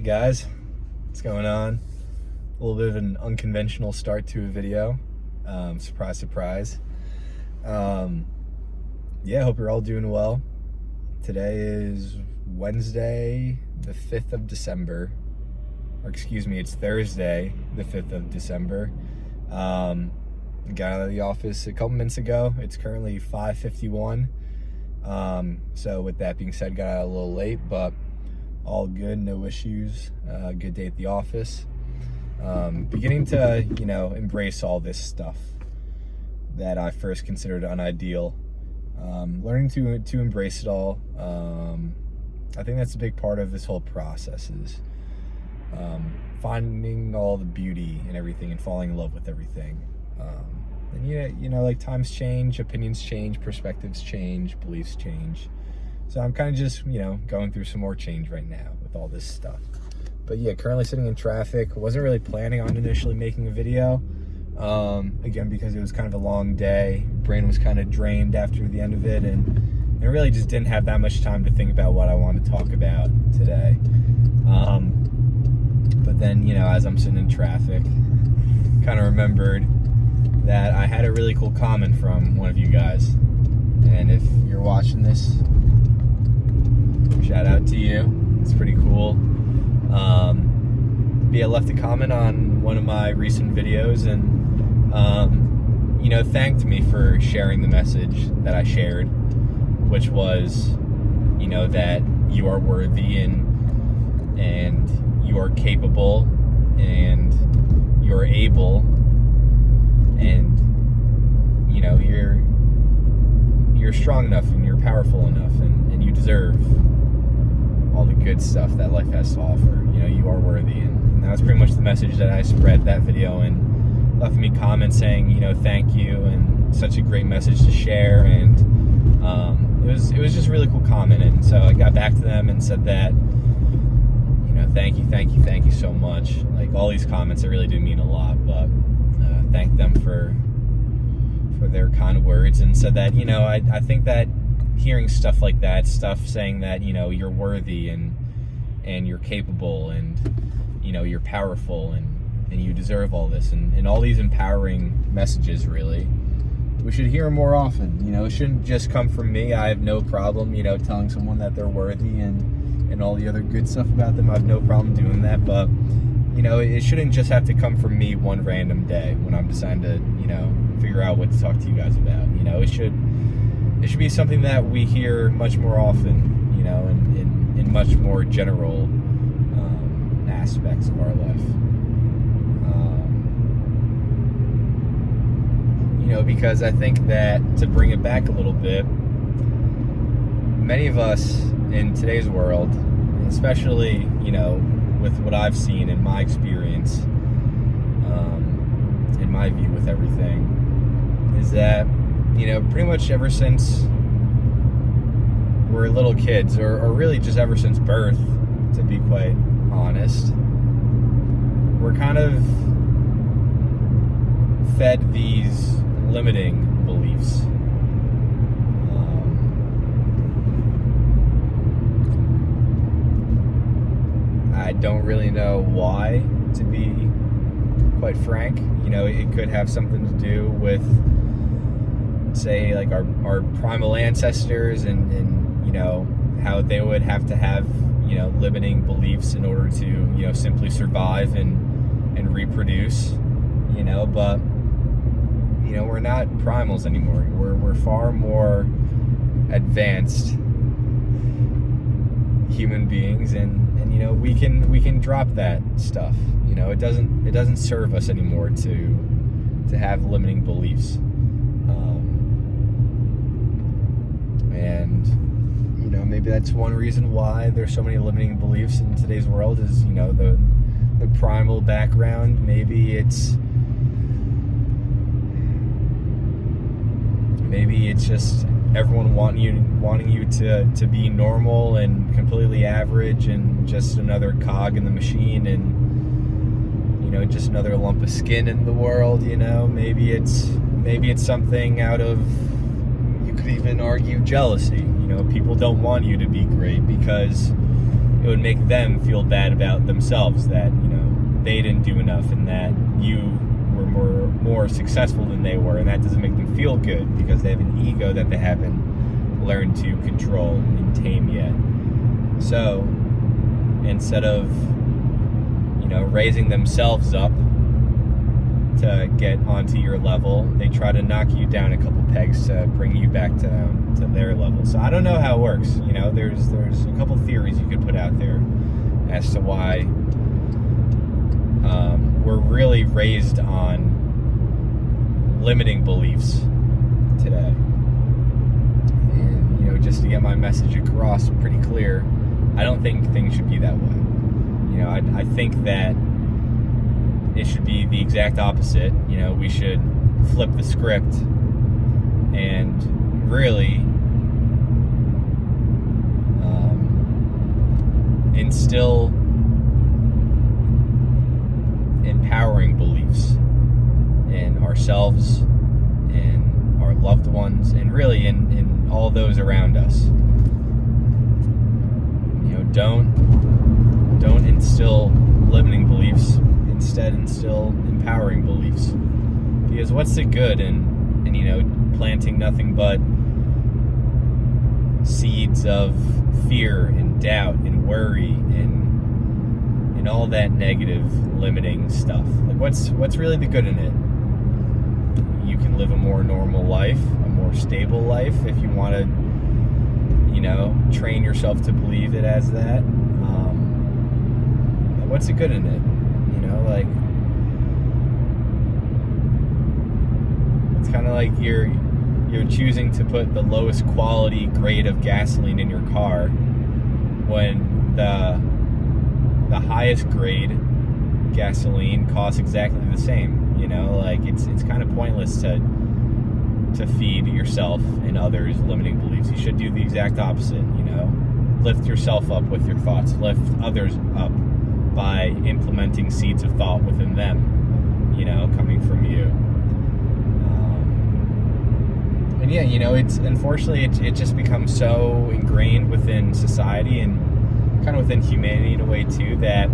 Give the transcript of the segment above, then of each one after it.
Guys, what's going on? A little bit of an unconventional start to a video. Surprise, surprise. Yeah, hope you're all doing well. Today is Wednesday, the 5th of December. Or excuse me, it's Thursday, the 5th of December. Got out of the office a couple minutes ago. It's currently 5:51. So with that being said, got out a little late, but all good, no issues. Good day at the office. Beginning to, embrace all this stuff that I first considered unideal. Learning to embrace it all. I think that's a big part of this whole process is finding all the beauty in everything and falling in love with everything. And like times change, opinions change, perspectives change, beliefs change. So I'm kind of just, going through some more change right now with all this stuff. But yeah, currently sitting in traffic. Wasn't really planning on initially making a video. Again, because it was kind of a long day. Brain was kind of drained after the end of it. And I really just didn't have that much time to think about what I wanted to talk about today. But then, as I'm sitting in traffic, kind of remembered that I had a really cool comment from one of you guys. And if you're watching this, shout out to you. It's pretty cool. I left a comment on one of my recent videos and, thanked me for sharing the message that I shared, which was, that you are worthy and you are capable and you're able and, you're strong enough and you're powerful enough and you deserve all the good stuff that life has to offer. You are worthy, and that was pretty much the message that I spread that video, and left me comments saying, thank you, and such a great message to share, and it was just a really cool comment. And so I got back to them and said that, thank you so much. Like, all these comments, they really do mean a lot, but thank them for their kind words, and said that, I think that hearing stuff like that, stuff saying that, you're worthy and you're capable and, you're powerful and you deserve all this and all these empowering messages, really, we should hear more often. It shouldn't just come from me. I have no problem, telling someone that they're worthy and all the other good stuff about them. I have no problem doing that, but, it shouldn't just have to come from me one random day when I'm deciding to, figure out what to talk to you guys about. It should be something that we hear much more often, in much more general aspects of our life. Because I think that, to bring it back a little bit, many of us in today's world, especially, with what I've seen in my experience, in my view with everything, is that, pretty much ever since we're little kids, or really just ever since birth, to be quite honest, we're kind of fed these limiting beliefs. I don't really know why, to be quite frank. It could have something to do with, say, like our primal ancestors and how they would have to have, limiting beliefs in order to, simply survive and reproduce, but, we're not primals anymore. We're far more advanced human beings, and we can drop that stuff. It doesn't serve us anymore to have limiting beliefs. And maybe that's one reason why there's so many limiting beliefs in today's world is, the primal background. Maybe it's just everyone wanting you to be normal and completely average and just another cog in the machine and, just another lump of skin in the world. Maybe it's something out of, you could even argue, jealousy. People don't want you to be great because it would make them feel bad about themselves, that, you know, they didn't do enough and that you were more successful than they were, and that doesn't make them feel good because they have an ego that they haven't learned to control and tame yet. So instead of, you know, raising themselves up to get onto your level, they try to knock you down a couple pegs to bring you back to their level. So I don't know how it works. You know, there's a couple theories you could put out there as to why we're really raised on limiting beliefs today. And, you know, just to get my message across pretty clear, I don't think things should be that way. You know, I think that it should be the exact opposite. You know, we should flip the script and really instill empowering beliefs in ourselves, in our loved ones, and really in all those around us. You know, don't instill limiting beliefs. Instead, instill empowering beliefs. Because what's the good in you know, planting nothing but seeds of fear and doubt and worry and all that negative limiting stuff? Like, what's really the good in it? You can live a more normal life, a more stable life, if you want to, you know, train yourself to believe it as that. What's the good in it? You know, like, it's kind of like you're choosing to put the lowest quality grade of gasoline in your car when the highest grade gasoline costs exactly the same. You know, like, it's kind of pointless to feed yourself and others limiting beliefs. You should do the exact opposite. You know, lift yourself up with your thoughts, lift others up by implementing seeds of thought within them, you know, coming from you. And yeah, you know, it's unfortunately it just becomes so ingrained within society and kind of within humanity in a way too, that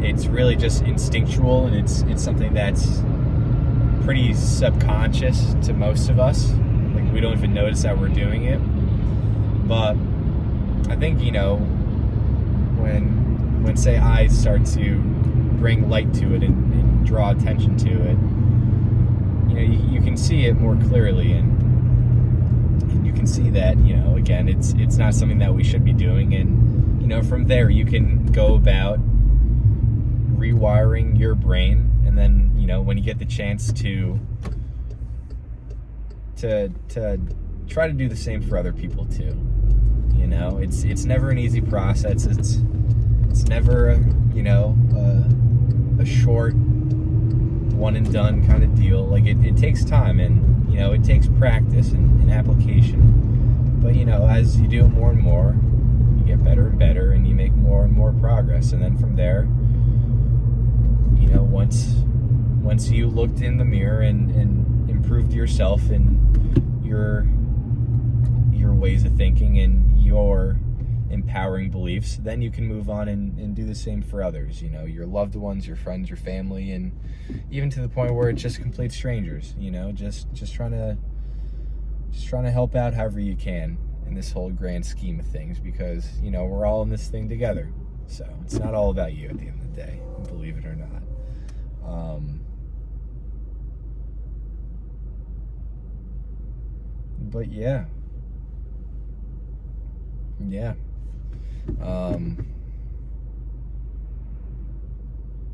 it's really just instinctual, and it's something that's pretty subconscious to most of us. Like, we don't even notice that we're doing it. But I think, you know, when say I start to bring light to it and draw attention to it, you know, you can see it more clearly, and you can see that, you know, again, it's not something that we should be doing. And, you know, from there you can go about rewiring your brain, and then, you know, when you get the chance to try to do the same for other people too. You know, it's never an easy process. It's never, you know, a short one and done kind of deal. Like, it takes time, and, you know, it takes practice and application. But, you know, as you do it more and more, you get better and better, and you make more and more progress. And then from there, you know, once you looked in the mirror and improved yourself and your ways of thinking and your empowering beliefs, then you can move on and do the same for others, you know, your loved ones, your friends, your family, and even to the point where it's just complete strangers, you know, just trying to help out however you can in this whole grand scheme of things, because, you know, we're all in this thing together. So it's not all about you at the end of the day, believe it or not. But yeah.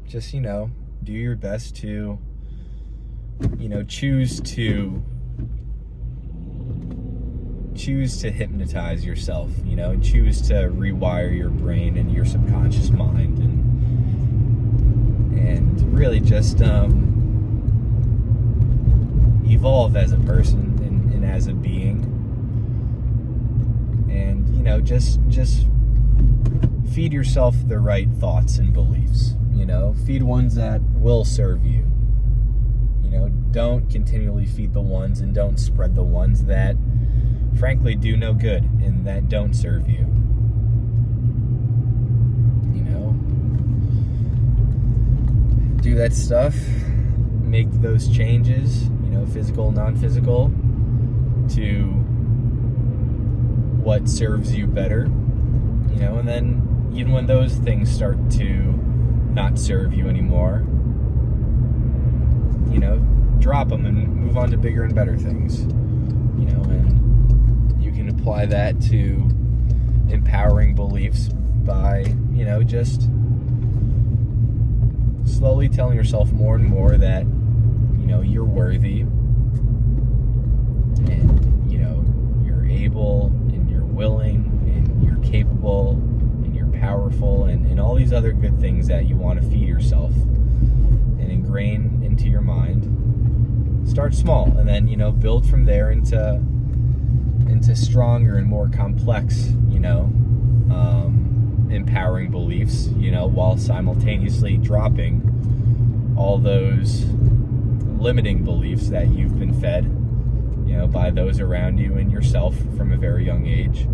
Just, you know, do your best to, you know, choose to hypnotize yourself, you know, and choose to rewire your brain and your subconscious mind, and really just evolve as a person and as a being. And, you know, just feed yourself the right thoughts and beliefs, you know, feed ones that will serve you. You know, don't continually feed the ones, and don't spread the ones that frankly do no good and that don't serve you. that stuff, make those changes, physical, non-physical, to what serves you better, and then even when those things start to not serve you anymore, drop them and move on to bigger and better things, and you can apply that to empowering beliefs by, just slowly telling yourself more and more that, you're worthy, and, you're able, and you're willing, and you're capable, and you're powerful, and all these other good things that you want to feed yourself and ingrain into your mind. Start small, and then, build from there into stronger and more complex, empowering beliefs, while simultaneously dropping all those limiting beliefs that you've been fed, by those around you and yourself from a very young age.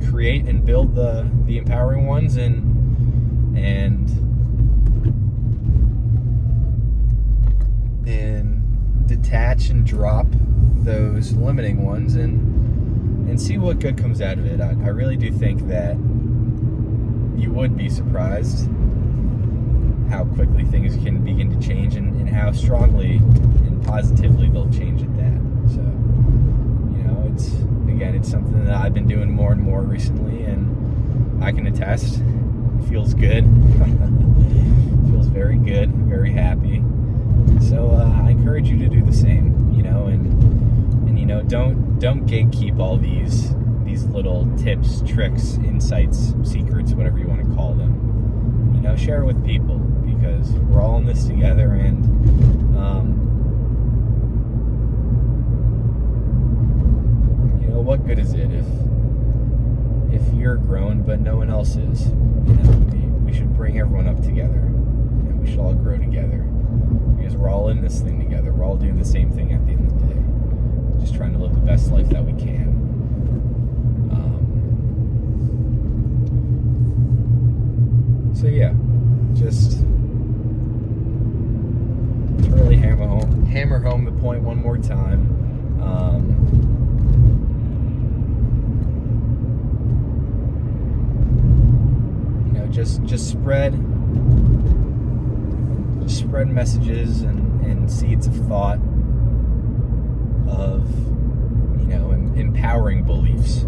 Create and build the empowering ones, and detach and drop those limiting ones, and see what good comes out of it. I really do think that you would be surprised how quickly things can begin to change, and how strongly and positively they'll change at that. So, it's something that I've been doing more and more recently, and I can attest. It feels good. Feels very good, very happy. So I encourage you to do the same, and don't gatekeep all these little tips, tricks, insights, secrets, whatever you want to call them. Share it with people, because we're all in this together, and what good is it if you're grown but no one else is? We should bring everyone up together. We should all grow together, because we're all in this thing together. We're all doing the same thing at the end of the day, just trying to live the best life that we can. So yeah, just to really hammer home the point one more time. Just spread messages and seeds of thought of, empowering beliefs.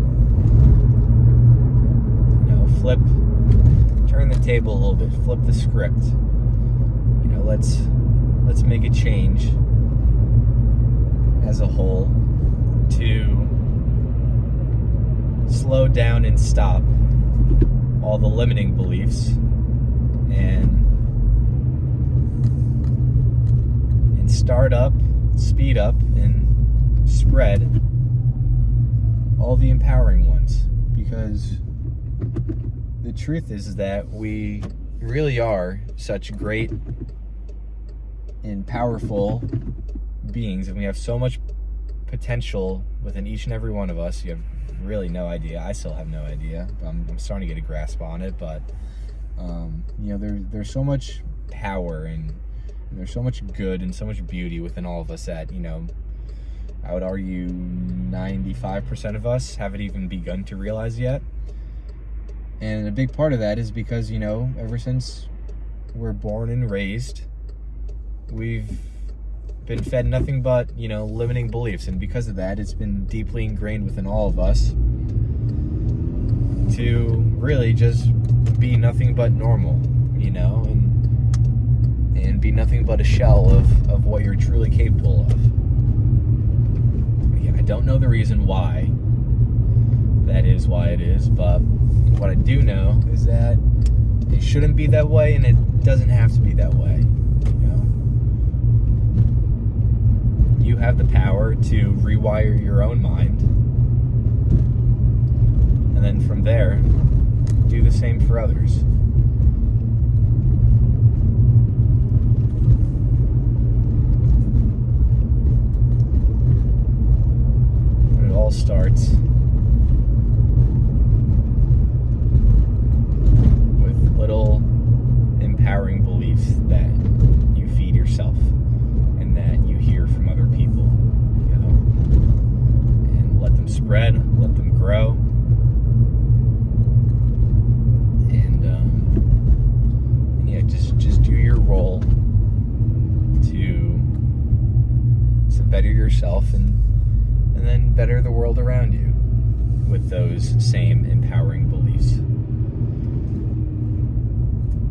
Turn the table a little bit, flip the script. Let's make a change as a whole to slow down and stop all the limiting beliefs, and start up, speed up, and spread all the empowering ones. Because the truth is that we really are such great and powerful beings, and we have so much potential within each and every one of us. You have really no idea. I still have no idea. I'm starting to get a grasp on it, but there's so much power, and there's so much good and so much beauty within all of us that, I would argue 95% of us haven't even begun to realize yet. And a big part of that is because, ever since we're born and raised, we've been fed nothing but, limiting beliefs. And because of that, it's been deeply ingrained within all of us to really just be nothing but normal, and be nothing but a shell of what you're truly capable of. Again, I don't know the reason why that is why it is, but what I do know is that it shouldn't be that way, and it doesn't have to be that way. You have the power to rewire your own mind, and then from there, do the same for others. It all starts with little same empowering beliefs.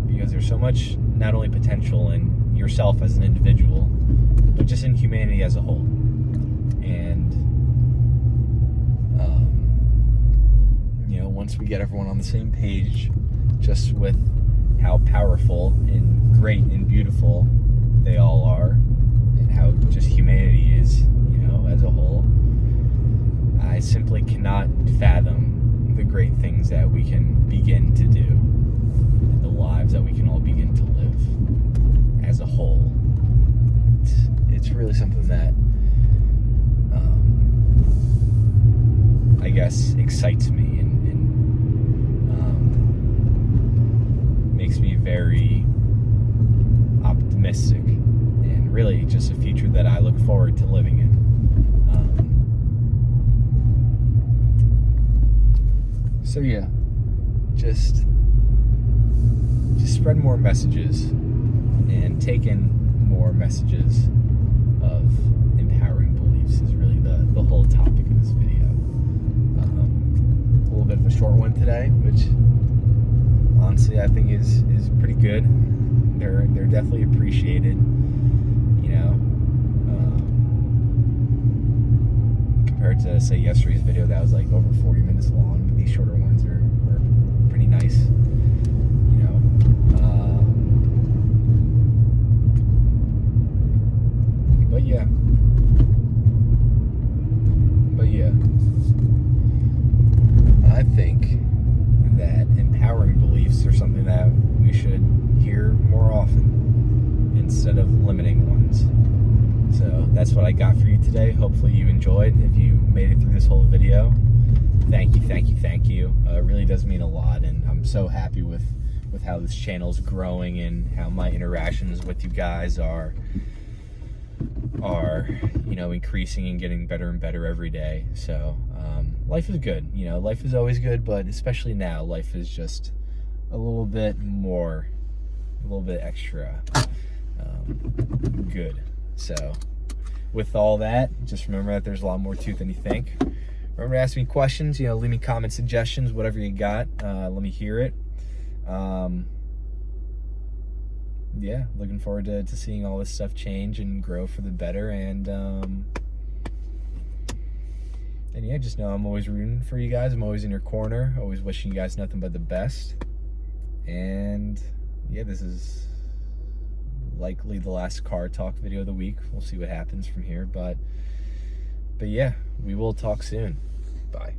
Because there's so much not only potential in yourself as an individual, but just in humanity as a whole. And once we get everyone on the same page, just with how powerful and great and beautiful they all are, and how just humanity is, as a whole, I simply cannot fathom the great things that we can begin to do, and the lives that we can all begin to live as a whole. It's really something that I guess excites me and makes me very optimistic, and really just a future that I look forward to living in. So yeah, just spread more messages and take in more messages of empowering beliefs is really the whole topic of this video. A little bit of a short one today, which honestly I think is pretty good. They're definitely appreciated, compared to, say, yesterday's video that was like over 40 minutes long. These shorter ones are pretty nice, but yeah, I think that empowering beliefs are something that we should hear more often instead of limiting ones. So that's what I got for you today. Hopefully you enjoyed. If you made it through this whole video, thank you. It really does mean a lot, and I'm so happy with how this channel is growing and how my interactions with you guys are increasing and getting better and better every day. So life is good. Life is always good, but especially now, life is just a little bit extra good. So with all that, just remember that there's a lot more to it than you think. Remember to ask me questions, leave me comment suggestions, whatever you got. Let me hear it. Yeah, looking forward to seeing all this stuff change and grow for the better. And yeah, just know I'm always rooting for you guys. I'm always in your corner, always wishing you guys nothing but the best. And yeah, this is likely the last car talk video of the week. We'll see what happens from here, but yeah, we will talk soon. Bye.